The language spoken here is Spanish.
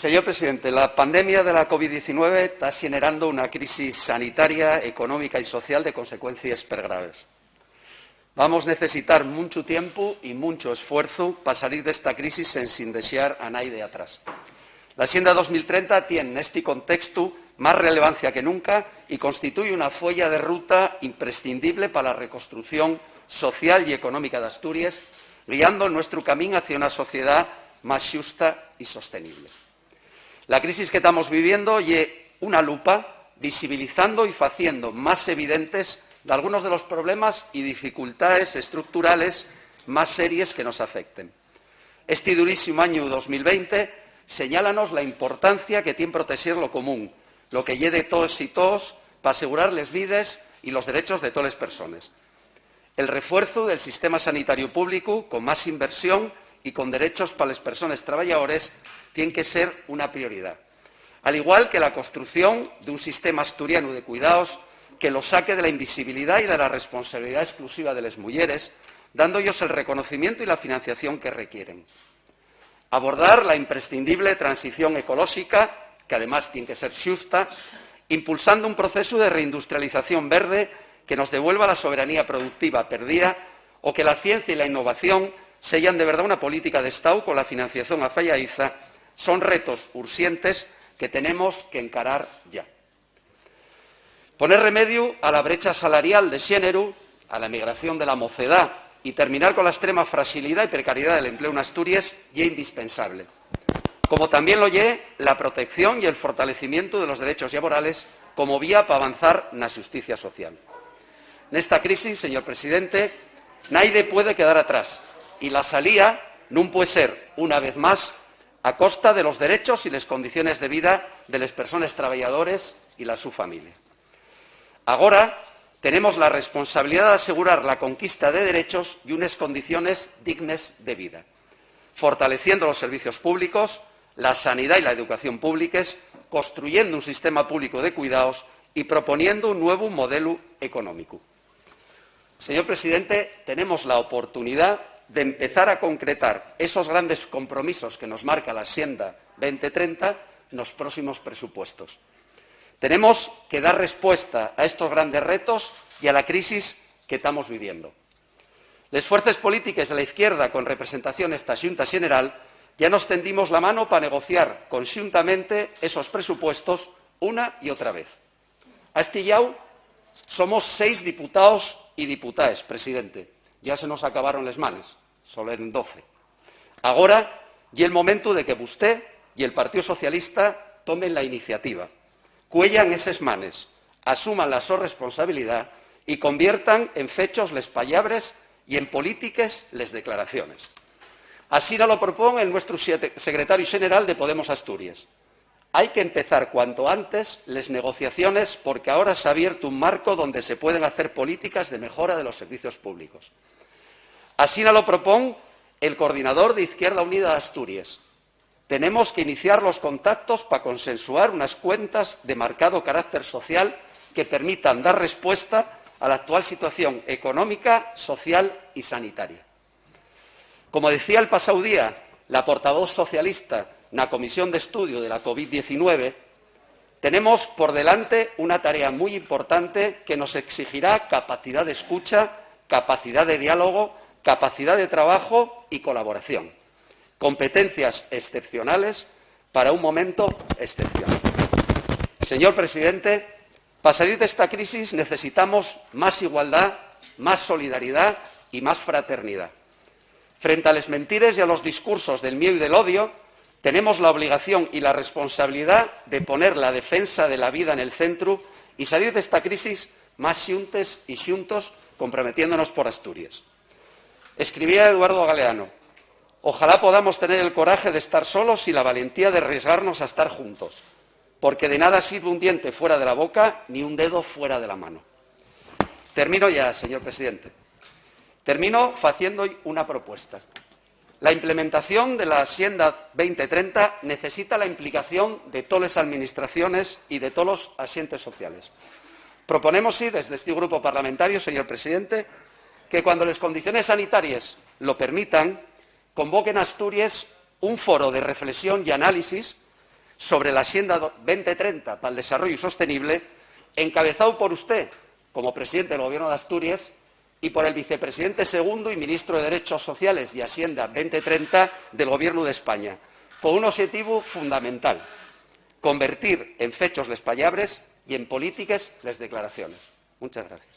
Señor presidente, la pandemia de la COVID-19 está generando una crisis sanitaria, económica y social de consecuencias graves. Vamos a necesitar mucho tiempo y mucho esfuerzo para salir de esta crisis sin dejar a nadie atrás. La Agenda 2030 tiene en este contexto más relevancia que nunca y constituye una folla de ruta imprescindible para la reconstrucción social y económica de Asturias, guiando nuestro camino hacia una sociedad más justa y sostenible. La crisis que estamos viviendo es una lupa visibilizando y haciendo más evidentes de algunos de los problemas y dificultades estructurales más serias que nos afecten. Este durísimo año 2020 señálanos la importancia que tiene proteger lo común, lo que lleve de todos y todos para asegurar las vidas y los derechos de todas las personas. El refuerzo del sistema sanitario público con más inversión y con derechos para las personas trabajadoras tiene que ser una prioridad, al igual que la construcción de un sistema asturiano de cuidados que lo saque de la invisibilidad y de la responsabilidad exclusiva de las mujeres, dándoles el reconocimiento y la financiación que requieren. Abordar la imprescindible transición ecológica, que además tiene que ser justa, impulsando un proceso de reindustrialización verde que nos devuelva la soberanía productiva perdida o que la ciencia y la innovación sellan de verdad una política de Estado con la financiación afalladiza, son retos urgentes que tenemos que encarar ya. Poner remedio a la brecha salarial de xénero, a la emigración de la mocedad y terminar con la extrema fragilidad y precariedad del empleo en Asturias es indispensable, como también lo es la protección y el fortalecimiento de los derechos laborales como vía para avanzar en la justicia social. En esta crisis, señor presidente, nadie puede quedar atrás y la salida no puede ser, una vez más, a costa de los derechos y las condiciones de vida de las personas trabajadoras y su familia. Ahora tenemos la responsabilidad de asegurar la conquista de derechos y unas condiciones dignas de vida, fortaleciendo los servicios públicos, la sanidad y la educación públicas, construyendo un sistema público de cuidados y proponiendo un nuevo modelo económico. Señor presidente, tenemos la oportunidad de empezar a concretar esos grandes compromisos que nos marca la Agenda 2030 en los próximos presupuestos. Tenemos que dar respuesta a estos grandes retos y a la crisis que estamos viviendo. Las fuerzas políticas de la izquierda con representación en esta Xunta General ya nos tendimos la mano para negociar conjuntamente esos presupuestos una y otra vez. A este llau somos 6 diputados y diputadas, presidente. Ya se nos acabaron las manos, solo eran 12. Ahora y el momento de que usted y el Partido Socialista tomen la iniciativa, cuellan esas manes, asuman la su responsabilidad y conviertan en fechos les pallabres y en políticas les declaraciones. Así nos lo propone el nuestro secretario general de Podemos Asturias. Hay que empezar cuanto antes las negociaciones porque ahora se ha abierto un marco donde se pueden hacer políticas de mejora de los servicios públicos. Así nos lo propone el coordinador de Izquierda Unida de Asturias. Tenemos que iniciar los contactos para consensuar unas cuentas de marcado carácter social que permitan dar respuesta a la actual situación económica, social y sanitaria. Como decía el pasado día la portavoz socialista en la Comisión de Estudio de la COVID-19, tenemos por delante una tarea muy importante que nos exigirá capacidad de escucha, capacidad de diálogo, capacidad de trabajo y colaboración. Competencias excepcionales para un momento excepcional. Señor presidente, para salir de esta crisis necesitamos más igualdad, más solidaridad y más fraternidad. Frente a las mentiras y a los discursos del miedo y del odio, tenemos la obligación y la responsabilidad de poner la defensa de la vida en el centro y salir de esta crisis más xuntes y xuntos comprometiéndonos por Asturias. Escribía Eduardo Galeano: ojalá podamos tener el coraje de estar solos y la valentía de arriesgarnos a estar juntos, porque de nada sirve un diente fuera de la boca ni un dedo fuera de la mano. Termino ya, señor presidente. Termino haciendo una propuesta. La implementación de la Agenda 2030 necesita la implicación de todas las administraciones y de todos los agentes sociales. Proponemos, sí, desde este grupo parlamentario, señor presidente, que cuando las condiciones sanitarias lo permitan, convoquen a Asturias un foro de reflexión y análisis sobre la Agenda 2030 para el Desarrollo Sostenible, encabezado por usted como presidente del Gobierno de Asturias y por el vicepresidente segundo y ministro de Derechos Sociales y Hacienda 2030 del Gobierno de España, con un objetivo fundamental: convertir en fechos les pallables y en políticas les declaraciones. Muchas gracias.